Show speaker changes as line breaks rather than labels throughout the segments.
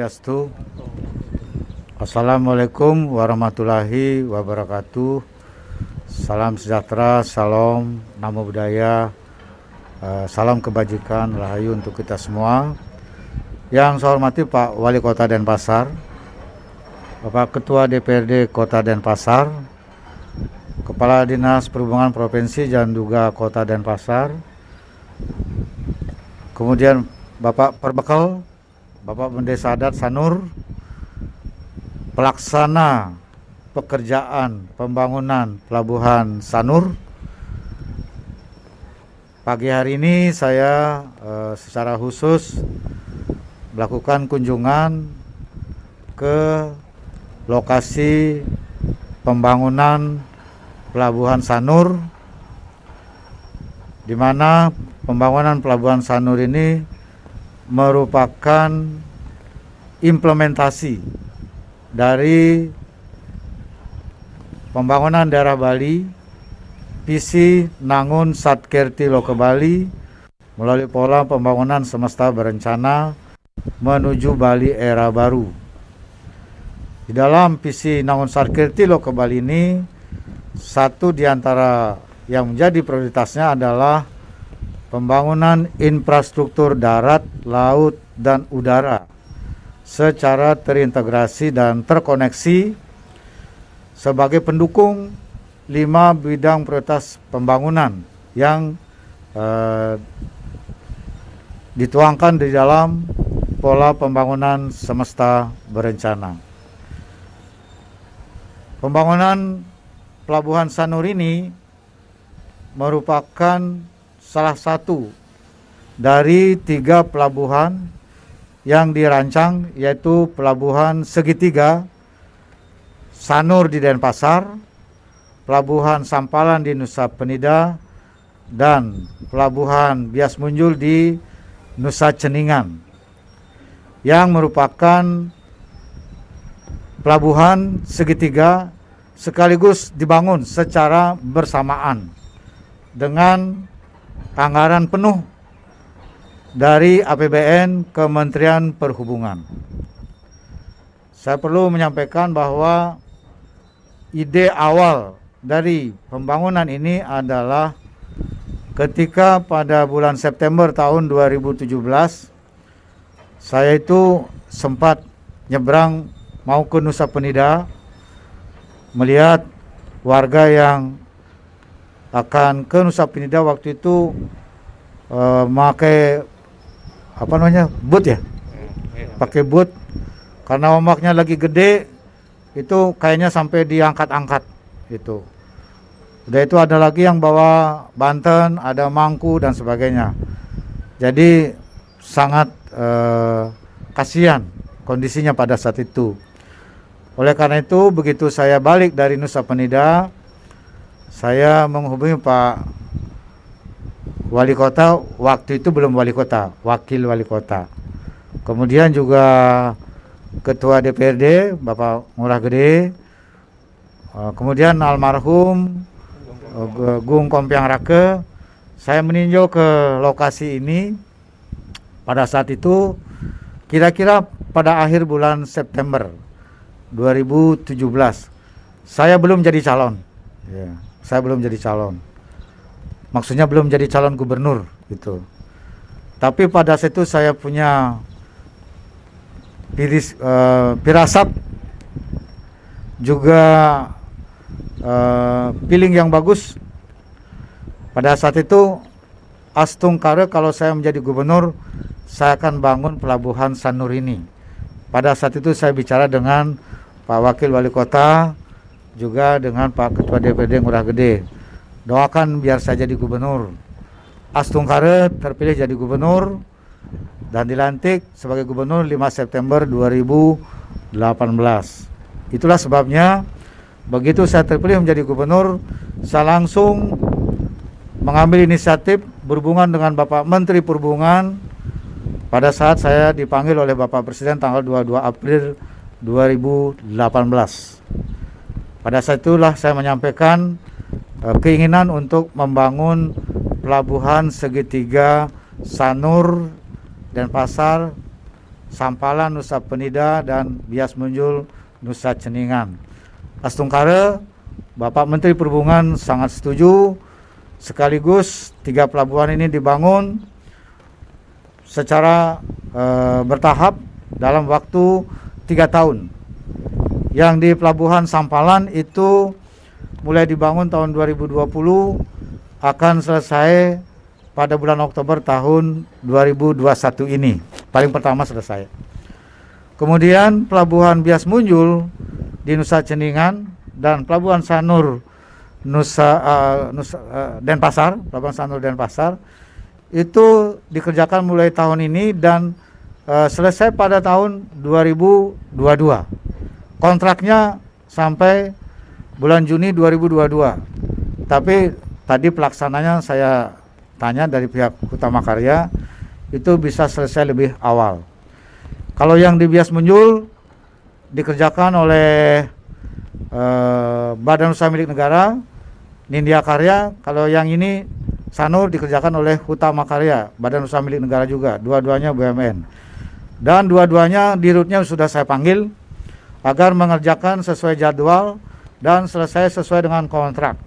Swastiastu. Assalamualaikum warahmatullahi wabarakatuh. Salam sejahtera, salam namo buddhaya, salam kebajikan, rahayu untuk kita semua. Yang saya hormati Pak Wali Kota Denpasar, Bapak Ketua DPRD Kota Denpasar, Kepala Dinas Perhubungan Provinsi dan juga Kota Denpasar, kemudian Bapak Perbekal, Bapak Mendesa Adat Sanur, pelaksana pekerjaan pembangunan Pelabuhan Sanur. Pagi hari ini saya secara khusus melakukan kunjungan ke lokasi pembangunan Pelabuhan Sanur, di mana pembangunan Pelabuhan Sanur ini merupakan implementasi dari pembangunan daerah Bali, visi Nangun Satkerti Loke Bali melalui pola pembangunan semesta berencana menuju Bali era baru. Di dalam visi Nangun Satkerti Loke Bali ini, satu di antara yang menjadi prioritasnya adalah pembangunan infrastruktur darat, laut, dan udara secara terintegrasi dan terkoneksi sebagai pendukung 5 bidang prioritas pembangunan yang dituangkan di dalam pola pembangunan semesta berencana. Pembangunan Pelabuhan Sanur ini merupakan salah satu dari 3 pelabuhan yang dirancang, yaitu Pelabuhan Segitiga Sanur di Denpasar, Pelabuhan Sampalan di Nusa Penida, dan Pelabuhan Bias Munjul di Nusa Ceningan, yang merupakan pelabuhan segitiga sekaligus dibangun secara bersamaan dengan anggaran penuh dari APBN Kementerian Perhubungan. Saya perlu menyampaikan bahwa ide awal dari pembangunan ini adalah ketika pada bulan September tahun 2017 saya itu sempat nyebrang mau ke Nusa Penida melihat warga yang akan ke Nusa Penida waktu itu memakai boot ya, pakai boot karena ombaknya lagi gede. Itu kayaknya sampai diangkat-angkat itu. Udah itu ada lagi yang bawa banten, ada mangku dan sebagainya. Jadi sangat kasihan kondisinya pada saat itu. Oleh karena itu begitu saya balik dari Nusa Penida, saya menghubungi Pak Wali Kota, waktu itu belum Wali Kota, Wakil Wali Kota. Kemudian juga Ketua DPRD Bapak Ngurah Gede, kemudian almarhum Gung Kompiang Rake. Saya meninjau ke lokasi ini pada saat itu kira-kira pada akhir bulan September 2017. Saya belum jadi calon, saya belum jadi calon, maksudnya belum jadi calon gubernur gitu. Tapi pada saat itu saya punya firasat juga feeling yang bagus. Pada saat itu Astung Kare, kalau saya menjadi gubernur saya akan bangun Pelabuhan Sanur ini. Pada saat itu saya bicara dengan Pak Wakil Wali Kota, juga dengan Pak Ketua DPRD Ngurah Gede. Doakan biar saya jadi gubernur. Astung Kare terpilih jadi gubernur dan dilantik sebagai gubernur 5 September 2018. Itulah sebabnya begitu saya terpilih menjadi gubernur, saya langsung mengambil inisiatif berhubungan dengan Bapak Menteri Perhubungan pada saat saya dipanggil oleh Bapak Presiden tanggal 22 April 2018. Pada saat itulah saya menyampaikan keinginan untuk membangun Pelabuhan Segitiga Sanur Denpasar Sampalan, Nusa Penida, dan Bias Munjul, Nusa Ceningan. Astungkara, Bapak Menteri Perhubungan sangat setuju, sekaligus 3 pelabuhan ini dibangun secara bertahap dalam waktu 3 tahun. Yang di Pelabuhan Sampalan itu mulai dibangun tahun 2020, akan selesai pada bulan Oktober tahun 2021 ini, paling pertama selesai. Kemudian Pelabuhan Bias Munjul di Nusa Ceningan dan Pelabuhan Sanur Denpasar, Pelabuhan Sanur Denpasar itu dikerjakan mulai tahun ini dan selesai pada tahun 2022. Kontraknya sampai bulan Juni 2022. Tapi tadi pelaksananya saya tanya dari pihak Utama Karya, itu bisa selesai lebih awal. Kalau yang di Bias Munjul dikerjakan oleh Badan Usaha Milik Negara, Nindya Karya. Kalau yang ini Sanur dikerjakan oleh Utama Karya, Badan Usaha Milik Negara juga, dua-duanya BUMN. Dan dua-duanya dirutnya sudah saya panggil agar mengerjakan sesuai jadwal dan selesai sesuai dengan kontrak,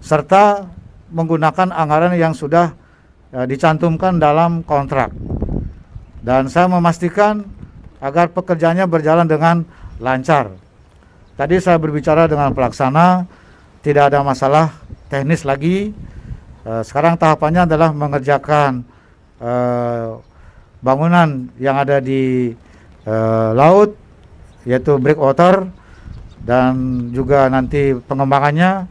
serta menggunakan anggaran yang sudah dicantumkan dalam kontrak. Dan saya memastikan agar pekerjaannya berjalan dengan lancar. Tadi saya berbicara dengan pelaksana, tidak ada masalah teknis lagi. Sekarang tahapannya adalah mengerjakan bangunan yang ada di laut, yaitu breakwater, dan juga nanti pengembangannya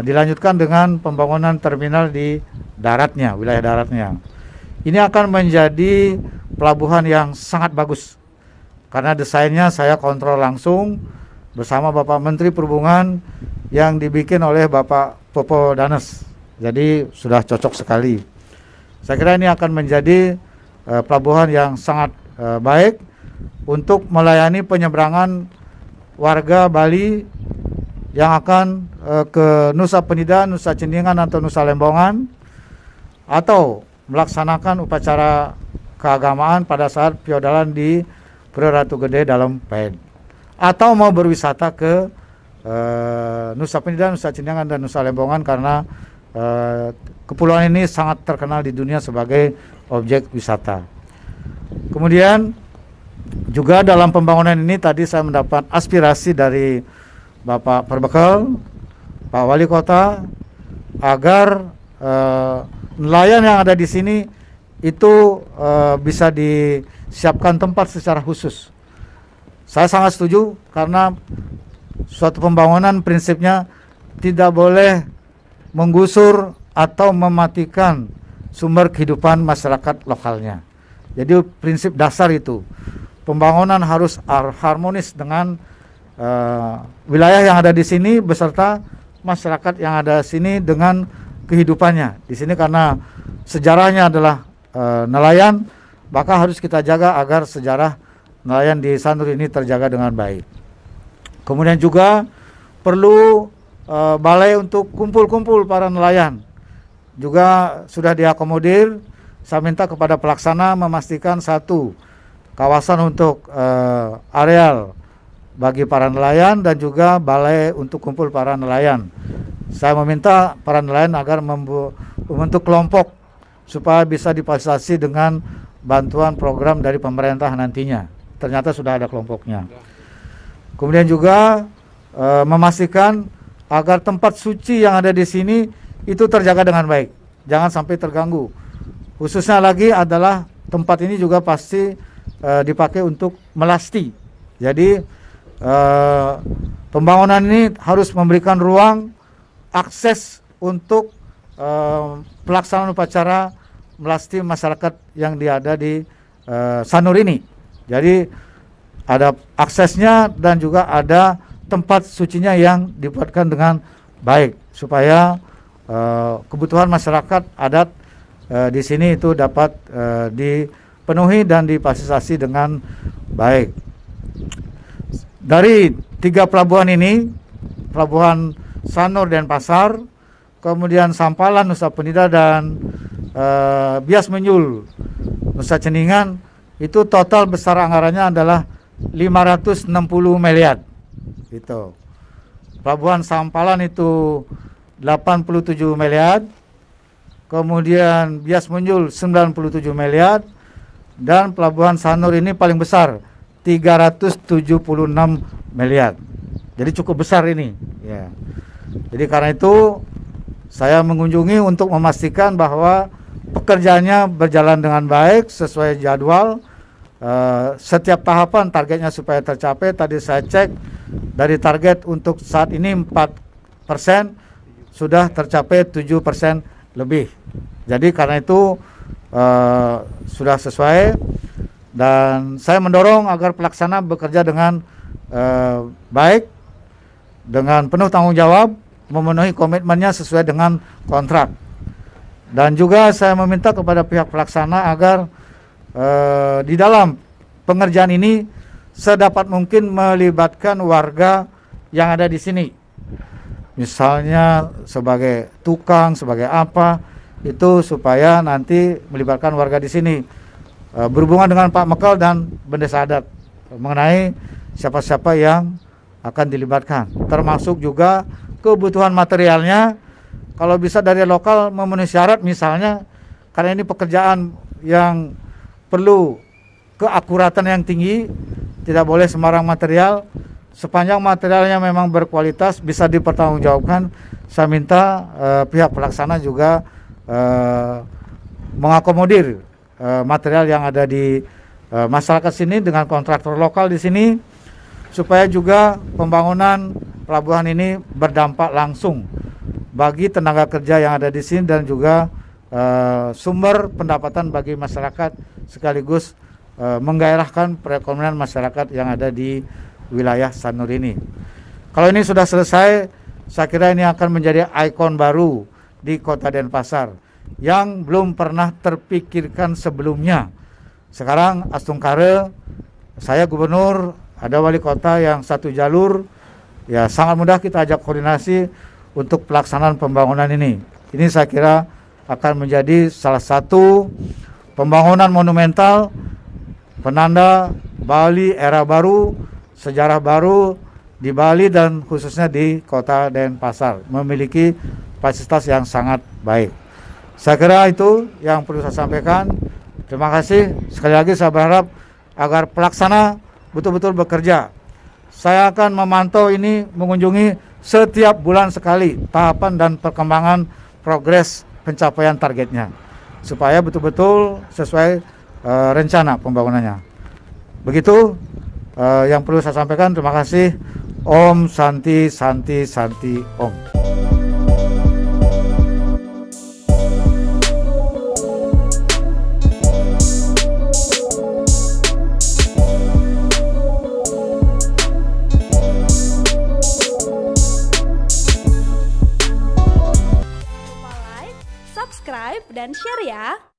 dilanjutkan dengan pembangunan terminal di daratnya, wilayah daratnya. Ini akan menjadi pelabuhan yang sangat bagus karena desainnya saya kontrol langsung bersama Bapak Menteri Perhubungan yang dibikin oleh Bapak Popo Danes. Jadi sudah cocok sekali. Saya kira ini akan menjadi pelabuhan yang sangat baik untuk melayani penyeberangan warga Bali yang akan ke Nusa Penida, Nusa Ceningan atau Nusa Lembongan, atau melaksanakan upacara keagamaan pada saat piodalan di Pura Ratu Gede dalam Paed, atau mau berwisata ke Nusa Penida, Nusa Ceningan dan Nusa Lembongan karena kepulauan ini sangat terkenal di dunia sebagai objek wisata. Kemudian juga dalam pembangunan ini tadi saya mendapat aspirasi dari Bapak Perbekal, Pak Wali Kota, agar nelayan yang ada di sini itu bisa disiapkan tempat secara khusus. Saya sangat setuju karena suatu pembangunan prinsipnya tidak boleh menggusur atau mematikan sumber kehidupan masyarakat lokalnya. Jadi prinsip dasar itu, pembangunan harus harmonis dengan wilayah yang ada di sini beserta masyarakat yang ada di sini dengan kehidupannya. Di sini karena sejarahnya adalah nelayan, maka harus kita jaga agar sejarah nelayan di Sanur ini terjaga dengan baik. Kemudian juga perlu balai untuk kumpul-kumpul para nelayan juga sudah diakomodir. Saya minta kepada pelaksana memastikan satu kawasan untuk areal bagi para nelayan dan juga balai untuk kumpul para nelayan. Saya meminta para nelayan agar membentuk kelompok supaya bisa difasilitasi dengan bantuan program dari pemerintah nantinya. Ternyata sudah ada kelompoknya. Kemudian juga memastikan agar tempat suci yang ada di sini itu terjaga dengan baik, jangan sampai terganggu. Khususnya lagi adalah tempat ini juga pasti dipakai untuk melasti. Jadi pembangunan ini harus memberikan ruang akses untuk pelaksanaan upacara melasti masyarakat yang ada di Sanur ini. Jadi ada aksesnya dan juga ada tempat sucinya yang dibuatkan dengan baik supaya kebutuhan masyarakat adat di sini itu dapat dipenuhi dan difasilitasi dengan baik. Dari 3 pelabuhan ini, Pelabuhan Sanur Denpasar, kemudian Sampalan Nusa Penida dan Bias Munjul Nusa Ceningan, itu total besar anggarannya adalah 560 miliar. Itu. Pelabuhan Sampalan itu 87 miliar. Kemudian Bias Munjul 97 miliar. Dan Pelabuhan Sanur ini paling besar 376 miliar. Jadi cukup besar ini, ya. Jadi karena itu saya mengunjungi untuk memastikan bahwa pekerjaannya berjalan dengan baik sesuai jadwal. Setiap tahapan targetnya supaya tercapai. Tadi saya cek dari target untuk saat ini 4%, sudah tercapai 7% lebih. Jadi karena itu sudah sesuai, dan saya mendorong agar pelaksana bekerja dengan baik, dengan penuh tanggung jawab, memenuhi komitmennya sesuai dengan kontrak. Dan juga saya meminta kepada pihak pelaksana agar di dalam pengerjaan ini sedapat mungkin melibatkan warga yang ada di sini. Misalnya sebagai tukang, sebagai apa, itu supaya nanti melibatkan warga di sini. Berhubungan dengan Pak Mekal dan Bendesa Adat mengenai siapa-siapa yang akan dilibatkan. Termasuk juga kebutuhan materialnya, kalau bisa dari lokal memenuhi syarat, misalnya karena ini pekerjaan yang perlu keakuratan yang tinggi, tidak boleh sembarang material. Sepanjang materialnya memang berkualitas, bisa dipertanggungjawabkan, saya minta pihak pelaksana juga mengakomodir material yang ada di masyarakat sini dengan kontraktor lokal di sini, supaya juga pembangunan pelabuhan ini berdampak langsung bagi tenaga kerja yang ada di sini dan juga sumber pendapatan bagi masyarakat, sekaligus menggairahkan perekonomian masyarakat yang ada di wilayah Sanur ini. Kalau ini sudah selesai, saya kira ini akan menjadi ikon baru di Kota Denpasar yang belum pernah terpikirkan sebelumnya. Sekarang Astungkare, saya gubernur, ada wali kota yang satu jalur, ya sangat mudah kita ajak koordinasi untuk pelaksanaan pembangunan ini. Ini saya kira akan menjadi salah satu pembangunan monumental, penanda Bali era baru, sejarah baru di Bali dan khususnya di Kota Denpasar, memiliki fasilitas yang sangat baik. Saya kira itu yang perlu saya sampaikan. Terima kasih. Sekali lagi saya berharap agar pelaksana betul-betul bekerja. Saya akan memantau ini, mengunjungi setiap bulan sekali tahapan dan perkembangan progres pencapaian targetnya, supaya betul-betul sesuai rencana pembangunannya. Begitu yang perlu saya sampaikan. Terima kasih. Om Santi Santi Santi Om.
Subscribe dan share ya.